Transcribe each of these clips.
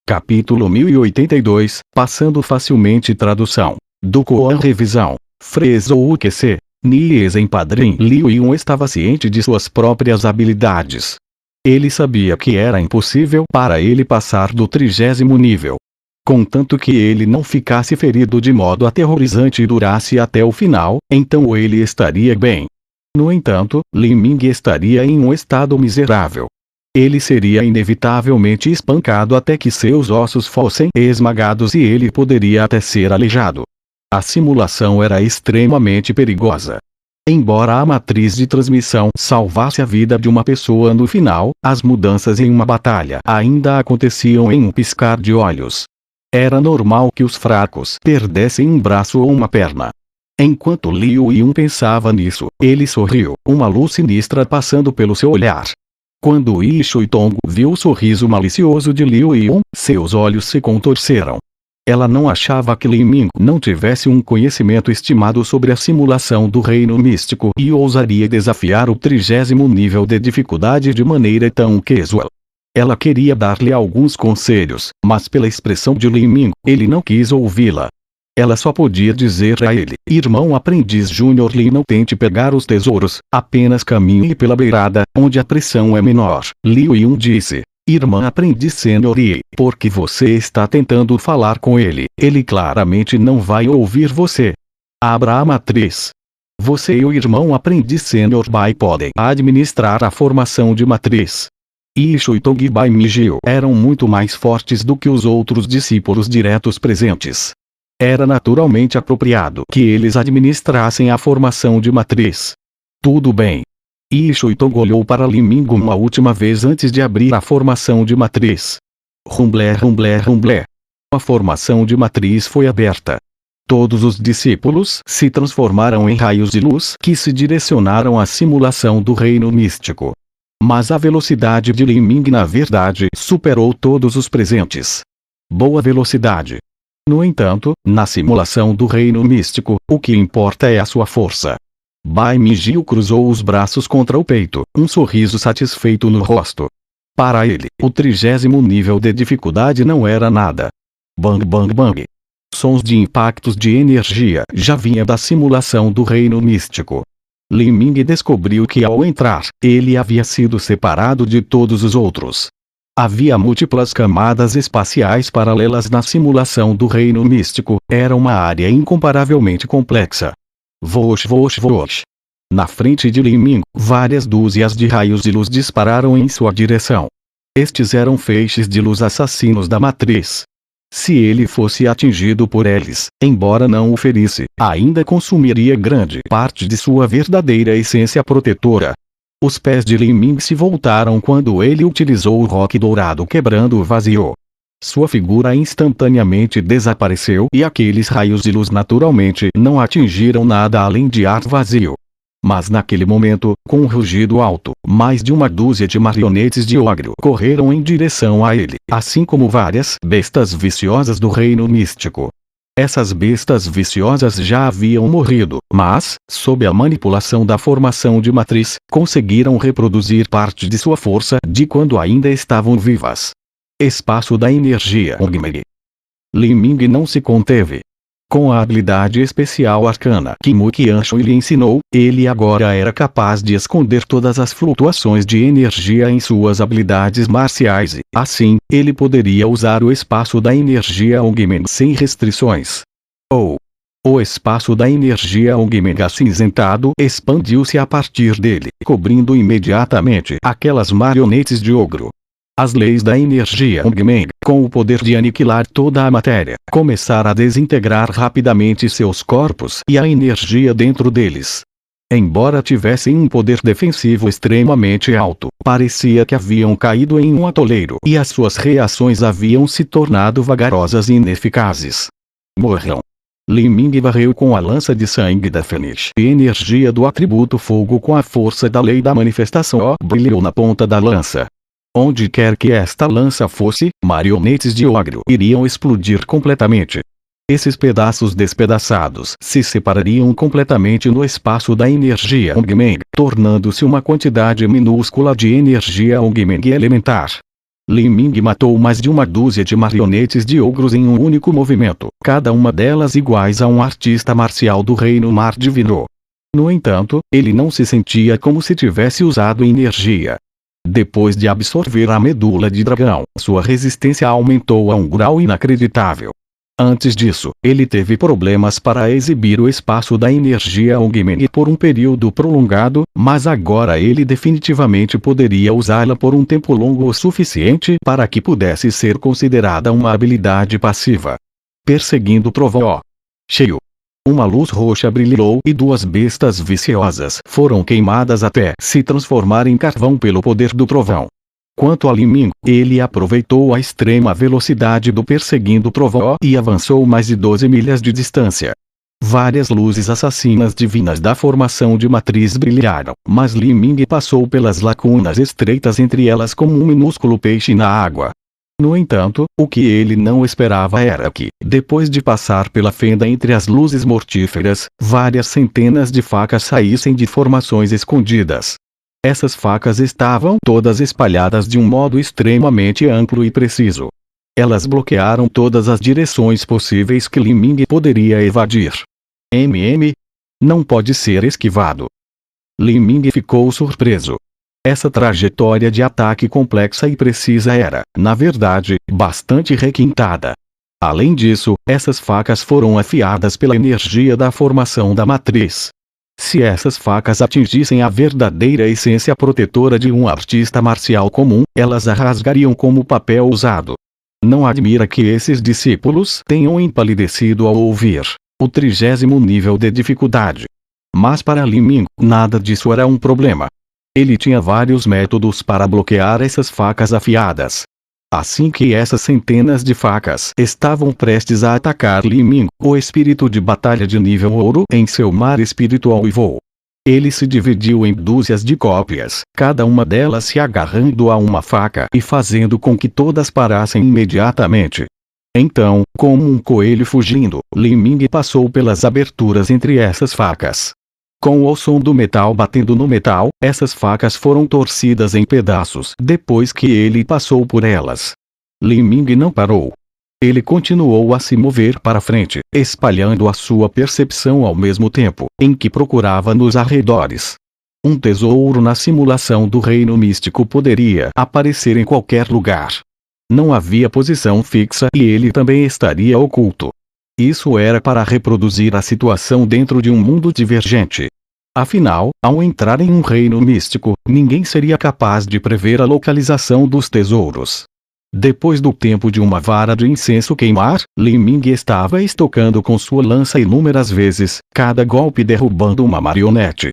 Capítulo 1082, passando facilmente tradução. Do Koan Revisão. Fresou o QC. Nies em Padrim Liu Yun estava ciente de suas próprias habilidades. Ele sabia que era impossível para ele passar do 30º nível. Contanto que ele não ficasse ferido de modo aterrorizante e durasse até o final, então ele estaria bem. No entanto, Li Ming estaria em um estado miserável. Ele seria inevitavelmente espancado até que seus ossos fossem esmagados e ele poderia até ser aleijado. A simulação era extremamente perigosa. Embora a matriz de transmissão salvasse a vida de uma pessoa no final, as mudanças em uma batalha ainda aconteciam em um piscar de olhos. Era normal que os fracos perdessem um braço ou uma perna. Enquanto Liu Yun pensava nisso, ele sorriu, uma luz sinistra passando pelo seu olhar. Quando Yi Shuitong viu o sorriso malicioso de Liu Yun, seus olhos se contorceram. Ela não achava que Li Ming não tivesse um conhecimento estimado sobre a simulação do reino místico e ousaria desafiar o 30º nível de dificuldade de maneira tão casual. Ela queria dar-lhe alguns conselhos, mas pela expressão de Li Ming, ele não quis ouvi-la. Ela só podia dizer a ele: irmão aprendiz Júnior Li, não tente pegar os tesouros, apenas caminhe pela beirada, onde a pressão é menor. Liu Yun disse: irmã aprendiz Sênior Yi, porque você está tentando falar com ele, ele claramente não vai ouvir você. Abra a matriz. Você e o irmão aprendiz Sênior Bai podem administrar a formação de matriz. Yi Shuitong e Bai Mijio eram muito mais fortes do que os outros discípulos diretos presentes. Era naturalmente apropriado que eles administrassem a formação de matriz. Tudo bem. Yi Shuitong olhou para Li Ming uma última vez antes de abrir a formação de matriz. Rumblé, rumblé, rumblé. A formação de matriz foi aberta. Todos os discípulos se transformaram em raios de luz que se direcionaram à simulação do reino místico. Mas a velocidade de Li Ming na verdade superou todos os presentes. Boa velocidade. No entanto, na simulação do reino místico, o que importa é a sua força. Bai Mijio cruzou os braços contra o peito, um sorriso satisfeito no rosto. Para ele, o 30º nível de dificuldade não era nada. Bang bang bang. Sons de impactos de energia já vinha da simulação do reino místico. Li Ming descobriu que ao entrar, ele havia sido separado de todos os outros. Havia múltiplas camadas espaciais paralelas na simulação do reino místico, era uma área incomparavelmente complexa. Vosh vosh vosh. Na frente de Li Ming, várias dúzias de raios de luz dispararam em sua direção. Estes eram feixes de luz assassinos da matriz. Se ele fosse atingido por eles, embora não o ferisse, ainda consumiria grande parte de sua verdadeira essência protetora. Os pés de Li Ming se voltaram quando ele utilizou o roque dourado quebrando o vazio. Sua figura instantaneamente desapareceu e aqueles raios de luz naturalmente não atingiram nada além de ar vazio. Mas naquele momento, com um rugido alto, mais de uma dúzia de marionetes de ogro correram em direção a ele, assim como várias bestas viciosas do reino místico. Essas bestas viciosas já haviam morrido, mas, sob a manipulação da formação de matriz, conseguiram reproduzir parte de sua força de quando ainda estavam vivas. Espaço da energia Ogmeg. Li Ming não se conteve. Com a habilidade especial arcana que Mu Qianshui lhe ensinou, ele agora era capaz de esconder todas as flutuações de energia em suas habilidades marciais e, assim, ele poderia usar o espaço da energia Ogmeg sem restrições. O espaço da energia Ogmeg acinzentado expandiu-se a partir dele, cobrindo imediatamente aquelas marionetes de ogro. As leis da energia Ogmeg, com o poder de aniquilar toda a matéria, começaram a desintegrar rapidamente seus corpos e a energia dentro deles. Embora tivessem um poder defensivo extremamente alto, parecia que haviam caído em um atoleiro e as suas reações haviam se tornado vagarosas e ineficazes. Morram. Li Ming varreu com a lança de sangue da Fênix e energia do atributo fogo com a força da lei da manifestação brilhou na ponta da lança. Onde quer que esta lança fosse, marionetes de ogro iriam explodir completamente. Esses pedaços despedaçados se separariam completamente no espaço da energia Ogmeg, tornando-se uma quantidade minúscula de energia Ogmeg elementar. Li Ming matou mais de uma dúzia de marionetes de ogros em um único movimento, cada uma delas iguais a um artista marcial do Reino Mar Divino. No entanto, ele não se sentia como se tivesse usado energia. Depois de absorver a medula de dragão, sua resistência aumentou a um grau inacreditável. Antes disso, ele teve problemas para exibir o espaço da energia Ogmeni por um período prolongado, mas agora ele definitivamente poderia usá-la por um tempo longo o suficiente para que pudesse ser considerada uma habilidade passiva. Perseguindo o trovão cheio. Uma luz roxa brilhou e duas bestas viciosas foram queimadas até se transformar em carvão pelo poder do trovão. Quanto a Li Ming, ele aproveitou a extrema velocidade do perseguindo trovão e avançou mais de 12 milhas de distância. Várias luzes assassinas divinas da formação de matriz brilharam, mas Li Ming passou pelas lacunas estreitas entre elas como um minúsculo peixe na água. No entanto, o que ele não esperava era que, depois de passar pela fenda entre as luzes mortíferas, várias centenas de facas saíssem de formações escondidas. Essas facas estavam todas espalhadas de um modo extremamente amplo e preciso. Elas bloquearam todas as direções possíveis que Li Ming poderia evadir. Não pode ser esquivado. Li Ming ficou surpreso. Essa trajetória de ataque complexa e precisa era, na verdade, bastante requintada. Além disso, essas facas foram afiadas pela energia da formação da matriz. Se essas facas atingissem a verdadeira essência protetora de um artista marcial comum, elas a rasgariam como papel usado. Não admira que esses discípulos tenham empalidecido ao ouvir o 30º nível de dificuldade. Mas para Li Ming, nada disso era um problema. Ele tinha vários métodos para bloquear essas facas afiadas. Assim que essas centenas de facas estavam prestes a atacar Li Ming, o espírito de batalha de nível ouro em seu mar espiritual uivou. Ele se dividiu em dúzias de cópias, cada uma delas se agarrando a uma faca e fazendo com que todas parassem imediatamente. Então, como um coelho fugindo, Li Ming passou pelas aberturas entre essas facas. Com o som do metal batendo no metal, essas facas foram torcidas em pedaços depois que ele passou por elas. Li Ming não parou. Ele continuou a se mover para frente, espalhando a sua percepção ao mesmo tempo em que procurava nos arredores. Um tesouro na simulação do reino místico poderia aparecer em qualquer lugar. Não havia posição fixa e ele também estaria oculto. Isso era para reproduzir a situação dentro de um mundo divergente. Afinal, ao entrar em um reino místico, ninguém seria capaz de prever a localização dos tesouros. Depois do tempo de uma vara de incenso queimar, Li Ming estava estocando com sua lança inúmeras vezes, cada golpe derrubando uma marionete.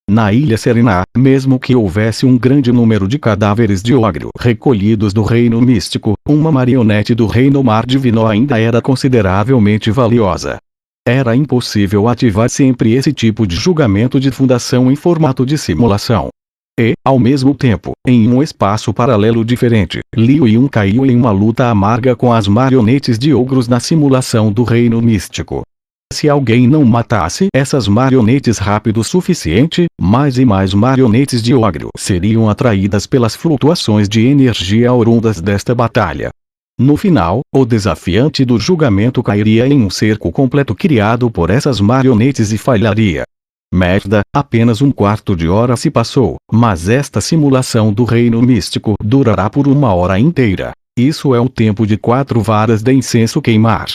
Na Ilha Serena, mesmo que houvesse um grande número de cadáveres de ogro recolhidos do reino místico, uma marionete do reino Mar Divino ainda era consideravelmente valiosa. Era impossível ativar sempre esse tipo de julgamento de fundação em formato de simulação. E, ao mesmo tempo, em um espaço paralelo diferente, Liu Yun caiu em uma luta amarga com as marionetes de ogros na simulação do reino místico. Se alguém não matasse essas marionetes rápido o suficiente, mais e mais marionetes de ogro seriam atraídas pelas flutuações de energia oriundas desta batalha. No final, o desafiante do julgamento cairia em um cerco completo criado por essas marionetes e falharia. Merda, apenas um quarto de hora se passou, mas esta simulação do reino místico durará por 1 hora inteira. Isso é o tempo de 4 varas de incenso queimar.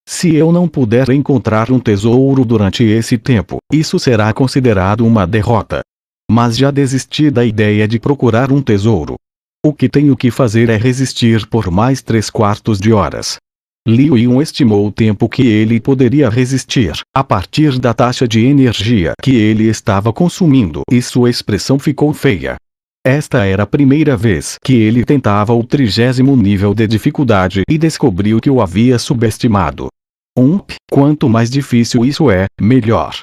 Se eu não puder encontrar um tesouro durante esse tempo, isso será considerado uma derrota. Mas já desisti da ideia de procurar um tesouro. O que tenho que fazer é resistir por mais 3/4 de horas. Liu Yun estimou o tempo que ele poderia resistir, a partir da taxa de energia que ele estava consumindo, e sua expressão ficou feia. Esta era a primeira vez que ele tentava o 30º nível de dificuldade e descobriu que o havia subestimado. Quanto mais difícil isso é, melhor.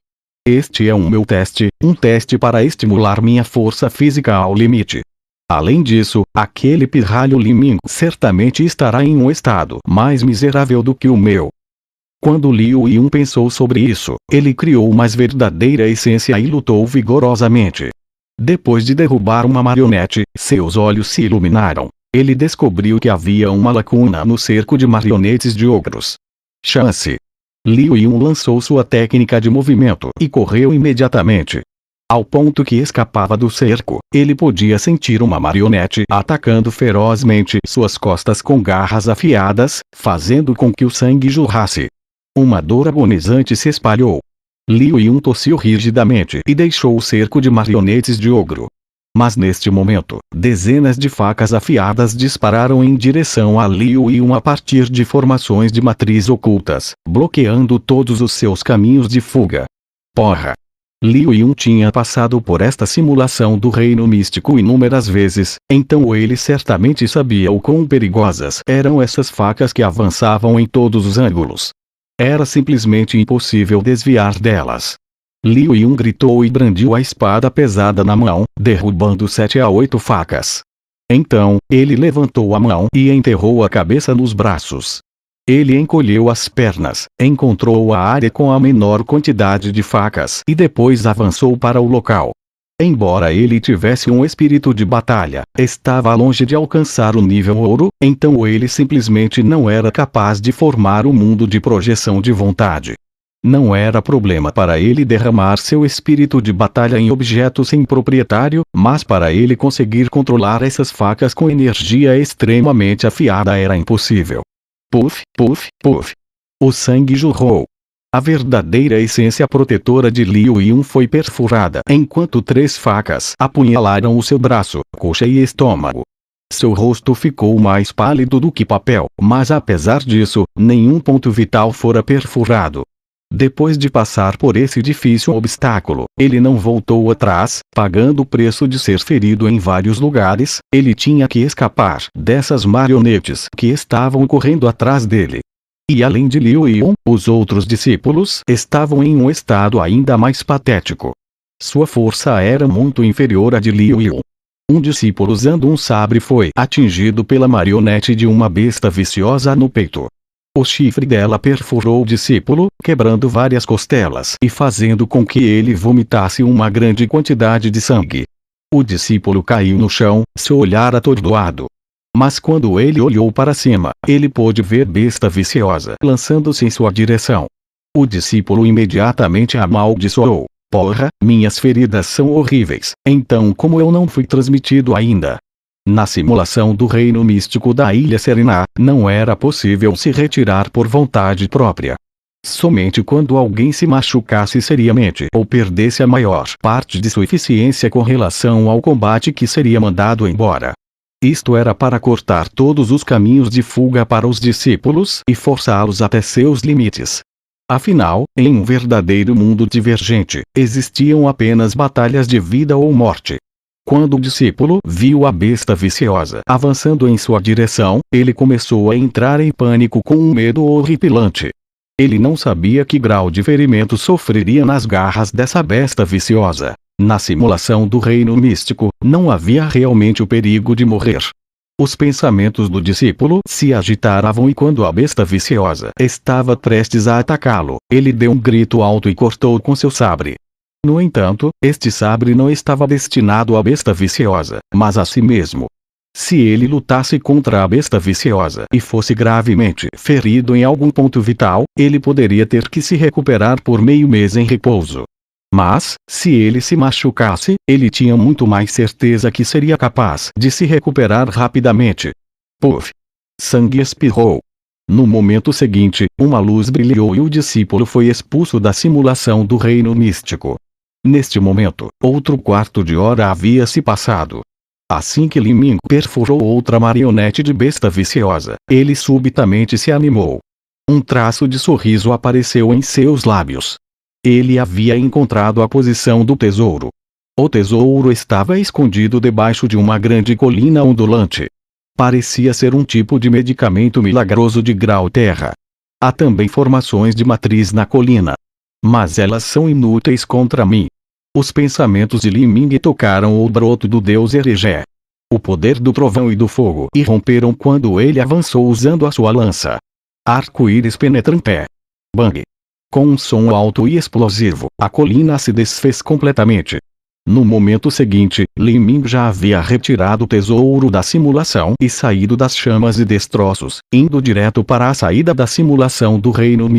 Este é um meu teste, um teste para estimular minha força física ao limite. Além disso, aquele pirralho Li Ming certamente estará em um estado mais miserável do que o meu. Quando Liu Yun pensou sobre isso, ele criou mais verdadeira essência e lutou vigorosamente. Depois de derrubar uma marionete, seus olhos se iluminaram. ele descobriu que havia uma lacuna no cerco de marionetes de ogros. Chance! Liu Yun lançou sua técnica de movimento e correu imediatamente. Ao ponto que escapava do cerco, ele podia sentir uma marionete atacando ferozmente suas costas com garras afiadas, fazendo com que o sangue jorrasse. Uma dor agonizante se espalhou. Liu Yun tossiu rigidamente e deixou o cerco de marionetes de ogro. Mas neste momento, dezenas de facas afiadas dispararam em direção a Liu Yun a partir de formações de matriz ocultas, bloqueando todos os seus caminhos de fuga. Porra! Liu Yun tinha passado por esta simulação do reino místico inúmeras vezes, então ele certamente sabia o quão perigosas eram essas facas que avançavam em todos os ângulos. Era simplesmente impossível desviar delas. Liu Yun gritou e brandiu a espada pesada na mão, derrubando 7 a 8 facas. Então, ele levantou a mão e enterrou a cabeça nos braços. Ele encolheu as pernas, encontrou a área com a menor quantidade de facas e depois avançou para o local. Embora ele tivesse um espírito de batalha, estava longe de alcançar o nível ouro, então ele simplesmente não era capaz de formar um mundo de projeção de vontade. Não era problema para ele derramar seu espírito de batalha em objetos sem proprietário, mas para ele conseguir controlar essas facas com energia extremamente afiada era impossível. Puff, puff, puff. O sangue jorrou. A verdadeira essência protetora de Liu Yun foi perfurada enquanto 3 facas apunhalaram o seu braço, coxa e estômago. Seu rosto ficou mais pálido do que papel, mas apesar disso, nenhum ponto vital fora perfurado. Depois de passar por esse difícil obstáculo, ele não voltou atrás, pagando o preço de ser ferido em vários lugares. Ele tinha que escapar dessas marionetes que estavam correndo atrás dele. E além de Liu Yun, os outros discípulos estavam em um estado ainda mais patético. Sua força era muito inferior à de Liu Yun. Um discípulo usando um sabre foi atingido pela marionete de uma besta viciosa no peito. O chifre dela perfurou o discípulo, quebrando várias costelas e fazendo com que ele vomitasse uma grande quantidade de sangue. O discípulo caiu no chão, seu olhar atordoado. Mas quando ele olhou para cima, ele pôde ver besta viciosa lançando-se em sua direção. O discípulo imediatamente amaldiçoou. Porra, minhas feridas são horríveis, então como eu não fui transmitido ainda? Na simulação do reino místico da Ilha Serena, não era possível se retirar por vontade própria. Somente quando alguém se machucasse seriamente ou perdesse a maior parte de sua eficiência com relação ao combate que seria mandado embora. Isto era para cortar todos os caminhos de fuga para os discípulos e forçá-los até seus limites. Afinal, em um verdadeiro mundo divergente, existiam apenas batalhas de vida ou morte. Quando o discípulo viu a besta viciosa avançando em sua direção, ele começou a entrar em pânico com um medo horripilante. Ele não sabia que grau de ferimento sofreria nas garras dessa besta viciosa. Na simulação do reino místico, não havia realmente o perigo de morrer. Os pensamentos do discípulo se agitavam e quando a besta viciosa estava prestes a atacá-lo, ele deu um grito alto e cortou com seu sabre. No entanto, este sabre não estava destinado à besta viciosa, mas a si mesmo. Se ele lutasse contra a besta viciosa e fosse gravemente ferido em algum ponto vital, ele poderia ter que se recuperar por meio mês em repouso. Mas, se ele se machucasse, ele tinha muito mais certeza que seria capaz de se recuperar rapidamente. Puff! Sangue espirrou. No momento seguinte, uma luz brilhou e o discípulo foi expulso da simulação do reino místico. Neste momento, outro quarto de hora havia se passado. Assim que Li Ming perfurou outra marionete de besta viciosa, ele subitamente se animou. Um traço de sorriso apareceu em seus lábios. Ele havia encontrado a posição do tesouro. O tesouro estava escondido debaixo de uma grande colina ondulante. Parecia ser um tipo de medicamento milagroso de grau terra. Há também formações de matriz na colina. Mas elas são inúteis contra mim. Os pensamentos de Li Ming tocaram o broto do deus Eregé. O poder do trovão e do fogo irromperam quando ele avançou usando a sua lança. Arco-íris penetra em pé. Bang! Com um som alto e explosivo, a colina se desfez completamente. No momento seguinte, Lin Ming já havia retirado o tesouro da simulação e saído das chamas e destroços, indo direto para a saída da simulação do Reino Mi.